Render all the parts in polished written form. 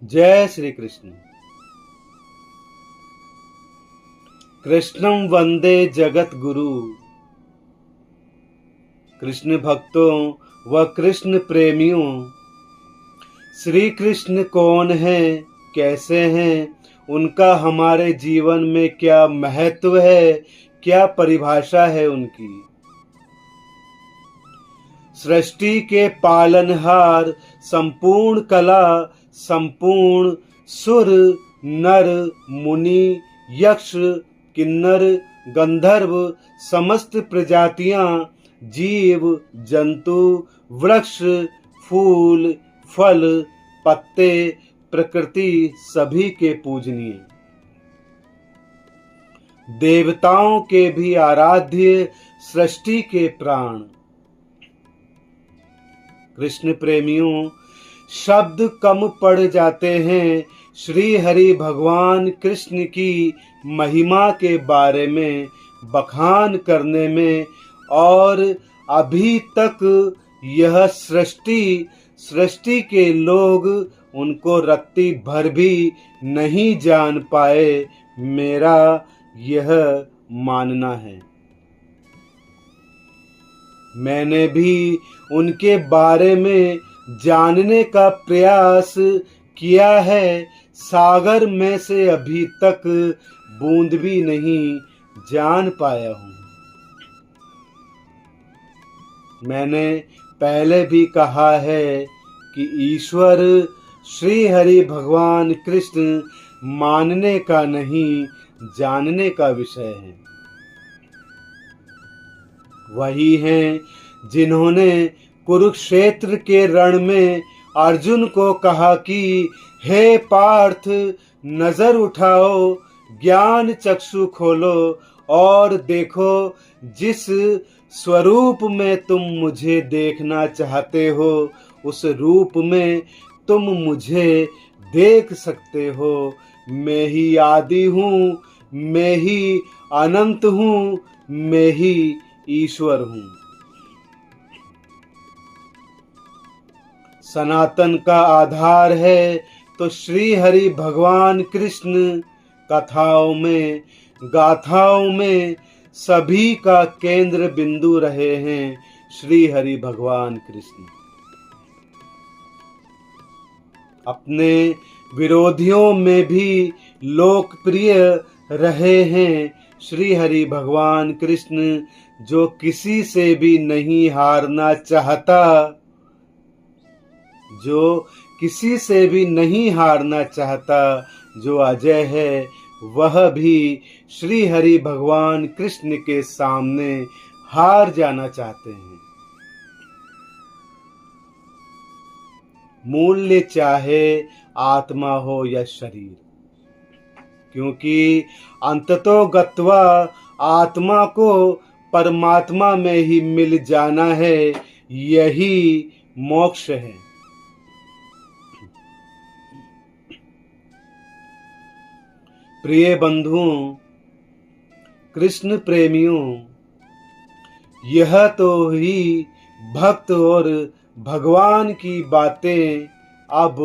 जय श्री कृष्ण। कृष्णं वंदे जगत गुरु। कृष्ण भक्तों व कृष्ण प्रेमियों, श्री कृष्ण कौन है, कैसे हैं, उनका हमारे जीवन में क्या महत्व है, क्या परिभाषा है उनकी। सृष्टि के पालनहार, संपूर्ण कला, संपूर्ण सुर, नर, मुनि, यक्ष, किन्नर, गंधर्व, समस्त प्रजातियां, जीव, जंतु, वृक्ष, फूल, फल, पत्ते, प्रकृति सभी के पूजनीय, देवताओं के भी आराध्य, सृष्टि के प्राण। कृष्ण प्रेमियों, शब्द कम पड़ जाते हैं श्री हरि भगवान कृष्ण की महिमा के बारे में बखान करने में, और अभी तक यह सृष्टि के लोग उनको रत्ती भर भी नहीं जान पाए, मेरा यह मानना है। मैंने भी उनके बारे में जानने का प्रयास किया है, सागर में से अभी तक बूंद भी नहीं जान पाया हूँ। मैंने पहले भी कहा है कि ईश्वर श्री हरि भगवान कृष्ण मानने का नहीं, जानने का विषय है। वही हैं जिन्होंने कुरुक्षेत्र के रण में अर्जुन को कहा कि हे पार्थ, नजर उठाओ, ज्ञान चक्षु खोलो और देखो, जिस स्वरूप में तुम मुझे देखना चाहते हो उस रूप में तुम मुझे देख सकते हो। मैं ही आदि हूँ, मैं ही अनंत हूँ, मैं ही ईश्वर हूँ। सनातन का आधार है तो श्री हरि भगवान कृष्ण, कथाओं में, गाथाओं में सभी का केंद्र बिंदु रहे हैं श्री हरि भगवान कृष्ण। अपने विरोधियों में भी लोकप्रिय रहे हैं श्री हरि भगवान कृष्ण, जो किसी से भी नहीं हारना चाहता, जो किसी से भी नहीं हारना चाहता, जो अजय है, वह भी श्री हरि भगवान कृष्ण के सामने हार जाना चाहते हैं। मूल्य चाहे आत्मा हो या शरीर, क्योंकि अंततो गत्वा आत्मा को परमात्मा में ही मिल जाना है, यही मोक्ष है। प्रिय बंधुओं, कृष्ण प्रेमियों, यह तो ही भक्त और भगवान की बातें अब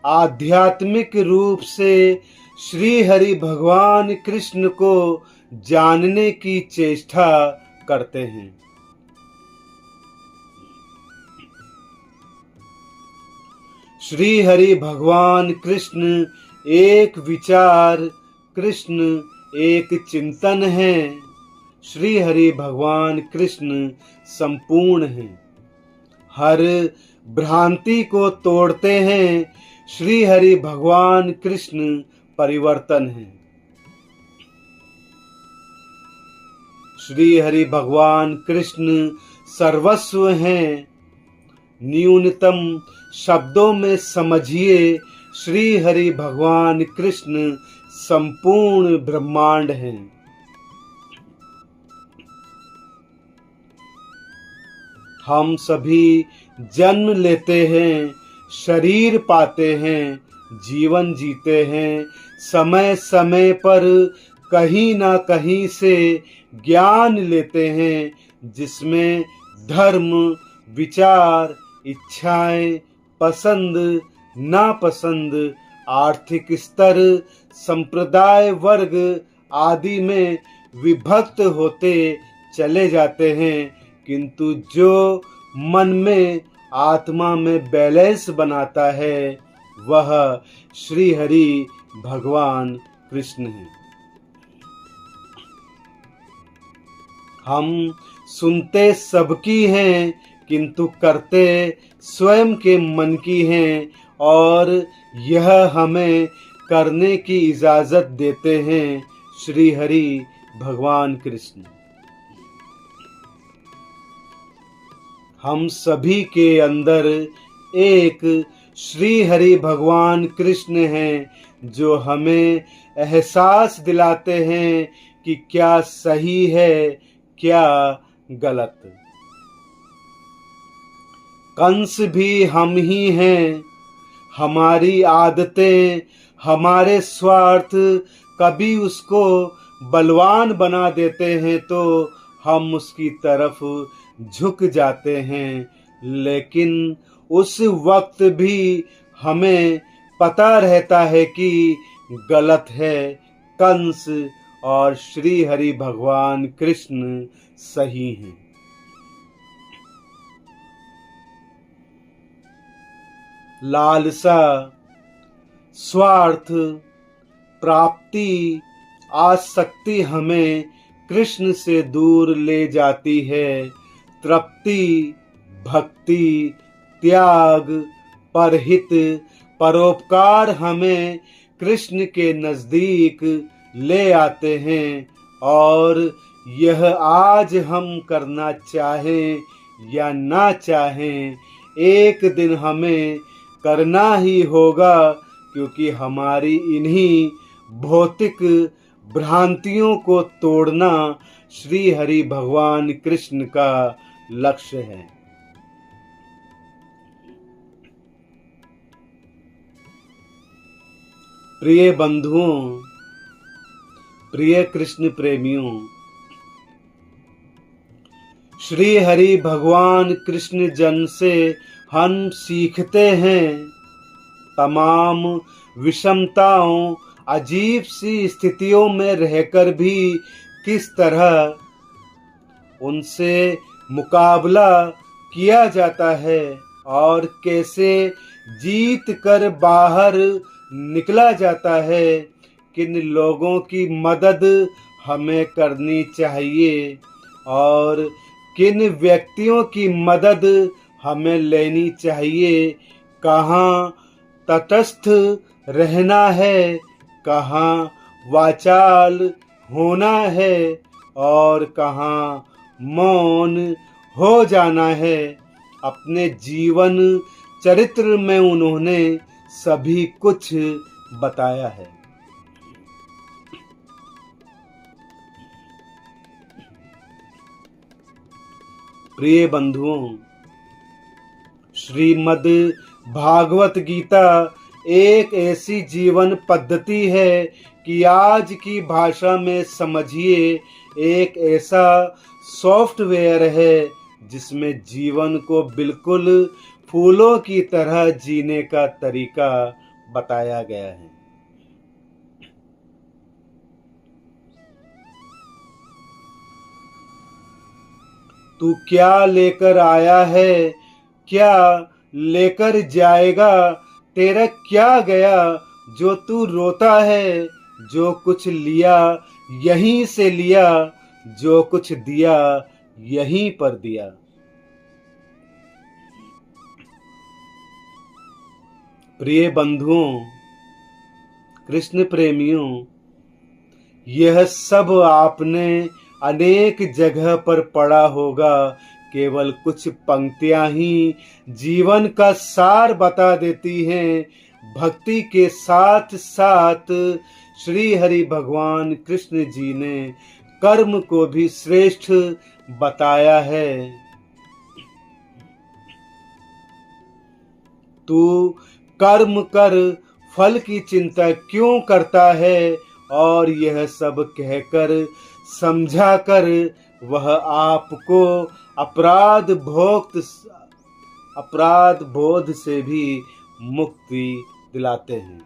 आध्यात्मिक रूप से श्री हरि भगवान कृष्ण को जानने की चेष्टा करते हैं। श्री हरि भगवान कृष्ण एक विचार, कृष्ण एक चिंतन है। श्री हरि भगवान कृष्ण संपूर्ण हैं, हर भ्रांति को तोड़ते हैं। श्री हरि भगवान कृष्ण परिवर्तन है। श्री हरि भगवान कृष्ण सर्वस्व हैं। न्यूनतम शब्दों में समझिए, श्री हरि भगवान कृष्ण संपूर्ण ब्रह्मांड हैं। हम सभी जन्म लेते हैं, शरीर पाते हैं, जीवन जीते हैं, समय समय पर कहीं ना कहीं से ज्ञान लेते हैं, जिसमें धर्म, विचार, इच्छाएं, पसंद, नापसंद, आर्थिक स्तर, संप्रदाय, वर्ग आदि में विभक्त होते चले जाते हैं, किंतु जो मन में आत्मा में बैलेंस बनाता है वह श्री हरि भगवान कृष्ण हैं। हम सुनते सबकी हैं किंतु करते स्वयं के मन की हैं, और यह हमें करने की इजाजत देते हैं श्री हरि भगवान कृष्ण। हम सभी के अंदर एक श्री हरि भगवान कृष्ण हैं जो हमें एहसास दिलाते हैं कि क्या सही है क्या गलत। कंस भी हम ही हैं, हमारी आदतें, हमारे स्वार्थ कभी उसको बलवान बना देते हैं तो हम उसकी तरफ झुक जाते हैं, लेकिन उस वक्त भी हमें पता रहता है कि गलत है, कंस और श्री हरि भगवान कृष्ण सही हैं। लालसा, स्वार्थ, प्राप्ति, आसक्ति हमें कृष्ण से दूर ले जाती है। तृप्ति, भक्ति, त्याग, परहित, परोपकार हमें कृष्ण के नजदीक ले आते हैं, और यह आज हम करना चाहें या ना चाहें एक दिन हमें करना ही होगा, क्योंकि हमारी इन्हीं भौतिक भ्रांतियों को तोड़ना श्री हरि भगवान कृष्ण का लक्ष्य है। प्रिय बंधुओं, प्रिय कृष्ण प्रेमियों, श्री हरि भगवान कृष्ण जन से हम सीखते हैं तमाम विषमताओं, अजीब सी स्थितियों में रहकर भी किस तरह उनसे मुकाबला किया जाता है और कैसे जीत कर बाहर निकला जाता है। किन लोगों की मदद हमें करनी चाहिए और किन व्यक्तियों की मदद हमें लेनी चाहिए, कहाँ तटस्थ रहना है, कहाँ वाचाल होना है और कहाँ मौन हो जाना है। अपने जीवन चरित्र में उन्होंने सभी कुछ बताया है। प्रिय बंधुओं, श्रीमद् भागवत गीता एक ऐसी जीवन पद्धति है कि आज की भाषा में समझिए एक ऐसा सॉफ्टवेयर है जिसमें जीवन को बिल्कुल फूलों की तरह जीने का तरीका बताया गया है। तू क्या लेकर आया है, क्या लेकर जाएगा, तेरा क्या गया जो तू रोता है। जो कुछ लिया यहीं से लिया, जो कुछ दिया यहीं पर दिया। प्रिय बंधुओं, कृष्ण प्रेमियों, यह सब आपने अनेक जगह पर पढ़ा होगा। केवल कुछ पंक्तियां ही जीवन का सार बता देती हैं। भक्ति के साथ साथ श्री हरि भगवान कृष्ण जी ने कर्म को भी श्रेष्ठ बताया है। तू कर्म कर, फल की चिंता क्यों करता है। और यह सब कहकर समझाकर वह आपको अपराध बोध से भी मुक्ति दिलाते हैं।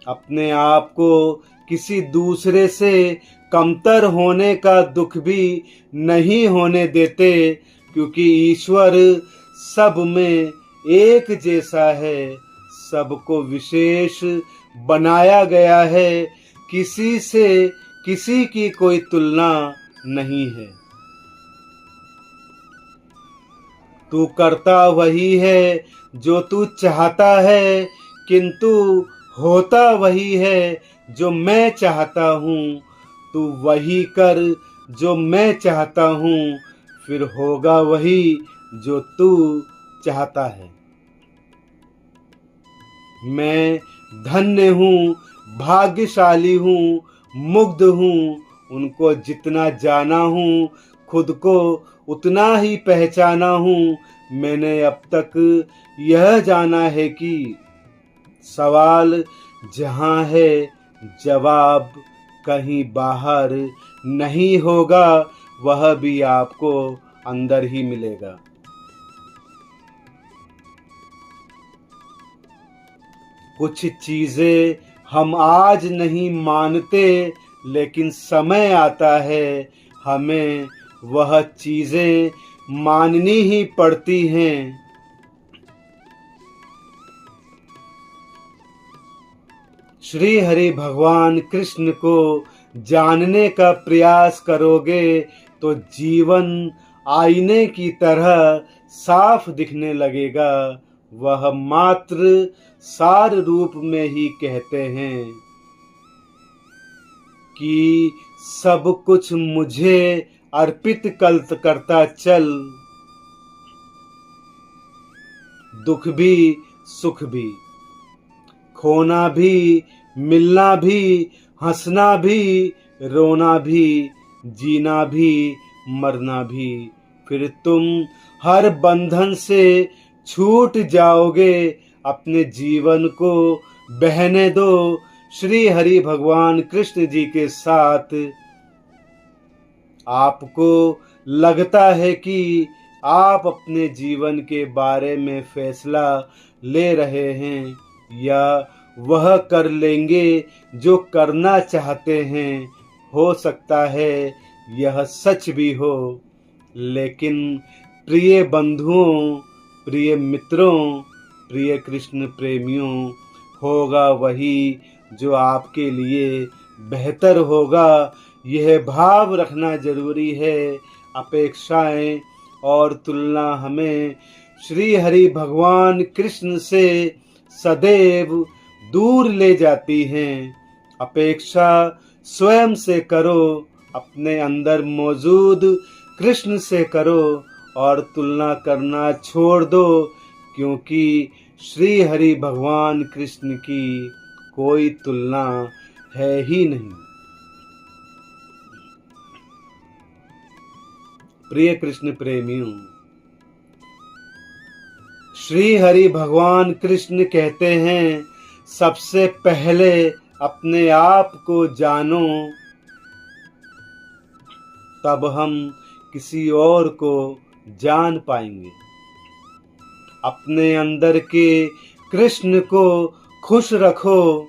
अपने आप को किसी दूसरे से कमतर होने का दुख भी नहीं होने देते, क्योंकि ईश्वर सब में एक जैसा है, सबको विशेष बनाया गया है, किसी से किसी की कोई तुलना नहीं है। तू करता वही है जो तू चाहता है, किंतु होता वही है जो मैं चाहता हूँ। तू वही कर जो मैं चाहता हूँ, फिर होगा वही जो तू चाहता है। मैं धन्य हूँ, भाग्यशाली हूँ, मुग्ध हूँ। उनको जितना जाना हूँ, खुद को उतना ही पहचाना हूँ। मैंने अब तक यह जाना है कि सवाल जहाँ है, जवाब कहीं बाहर नहीं होगा, वह भी आपको अंदर ही मिलेगा। कुछ चीजें हम आज नहीं मानते, लेकिन समय आता है हमें वह चीजें माननी ही पड़ती हैं। श्री हरि भगवान कृष्ण को जानने का प्रयास करोगे तो जीवन आईने की तरह साफ दिखने लगेगा। वह मात्र सार रूप में ही कहते हैं कि सब कुछ मुझे अर्पित करता चल, दुख भी सुख भी, खोना भी मिलना भी, हंसना भी रोना भी, जीना भी मरना भी। फिर तुम हर बंधन से छूट जाओगे। अपने जीवन को बहने दो श्री हरि भगवान कृष्ण जी के साथ। आपको लगता है कि आप अपने जीवन के बारे में फैसला ले रहे हैं, या वह कर लेंगे जो करना चाहते हैं। हो सकता है यह सच भी हो, लेकिन प्रिय बंधुओं, प्रिय मित्रों, प्रिय कृष्ण प्रेमियों, होगा वही जो आपके लिए बेहतर होगा। यह भाव रखना जरूरी है। अपेक्षाएं और तुलना हमें श्री हरि भगवान कृष्ण से सदैव दूर ले जाती हैं। अपेक्षा स्वयं से करो, अपने अंदर मौजूद कृष्ण से करो, और तुलना करना छोड़ दो, क्योंकि श्री हरि भगवान कृष्ण की कोई तुलना है ही नहीं। प्रिय कृष्ण प्रेमियों, श्री हरि भगवान कृष्ण कहते हैं, सबसे पहले अपने आप को जानो, तब हम किसी और को जान पाएंगे। अपने अंदर के कृष्ण को खुश रखो,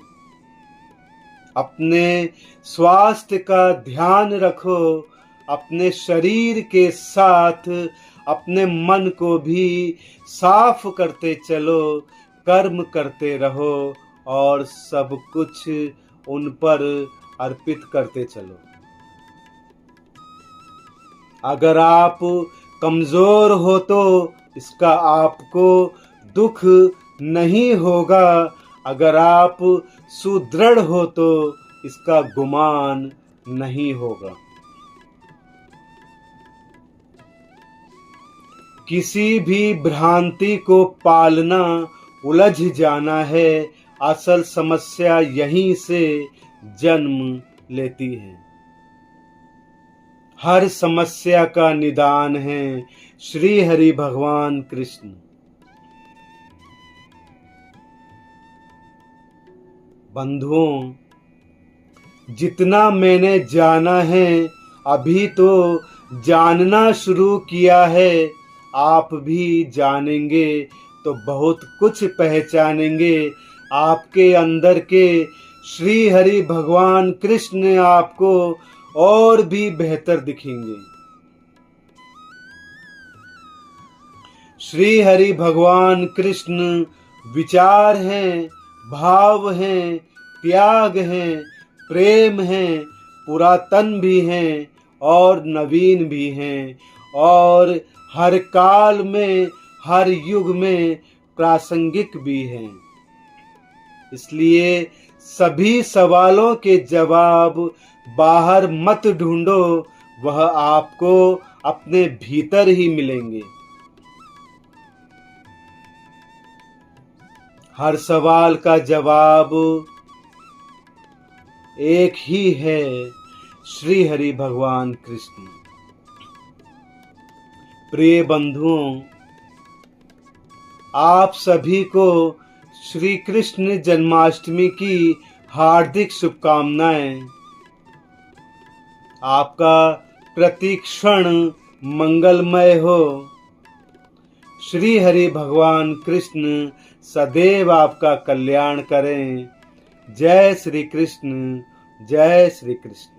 अपने स्वास्थ्य का ध्यान रखो, अपने शरीर के साथ अपने मन को भी साफ करते चलो, कर्म करते रहो और सब कुछ उन पर अर्पित करते चलो। अगर आप कमजोर हो तो इसका आपको दुख नहीं होगा, अगर आप सुदृढ़ हो तो इसका गुमान नहीं होगा। किसी भी भ्रांति को पालना उलझ जाना है। असल समस्या यहीं से जन्म लेती है। हर समस्या का निदान है श्री हरि भगवान कृष्ण। बंधुओं, जितना मैंने जाना है, अभी तो जानना शुरू किया है। आप भी जानेंगे तो बहुत कुछ पहचानेंगे। आपके अंदर के श्री हरि भगवान कृष्ण आपको और भी बेहतर दिखेंगे। श्री हरि भगवान कृष्ण विचार हैं, भाव हैं, त्याग हैं, प्रेम हैं, पुरातन भी हैं और नवीन भी हैं, और हर काल में, हर युग में प्रासंगिक भी हैं। इसलिए सभी सवालों के जवाब बाहर मत ढूंढो, वह आपको अपने भीतर ही मिलेंगे। हर सवाल का जवाब एक ही है, श्री हरि भगवान कृष्ण। प्रिय बंधुओं, आप सभी को श्री कृष्ण जन्माष्टमी की हार्दिक शुभकामनाएं। आपका प्रतिक्षण मंगलमय हो। श्री हरि भगवान कृष्ण सदैव आपका कल्याण करें। जय श्री कृष्ण, जय श्री कृष्ण।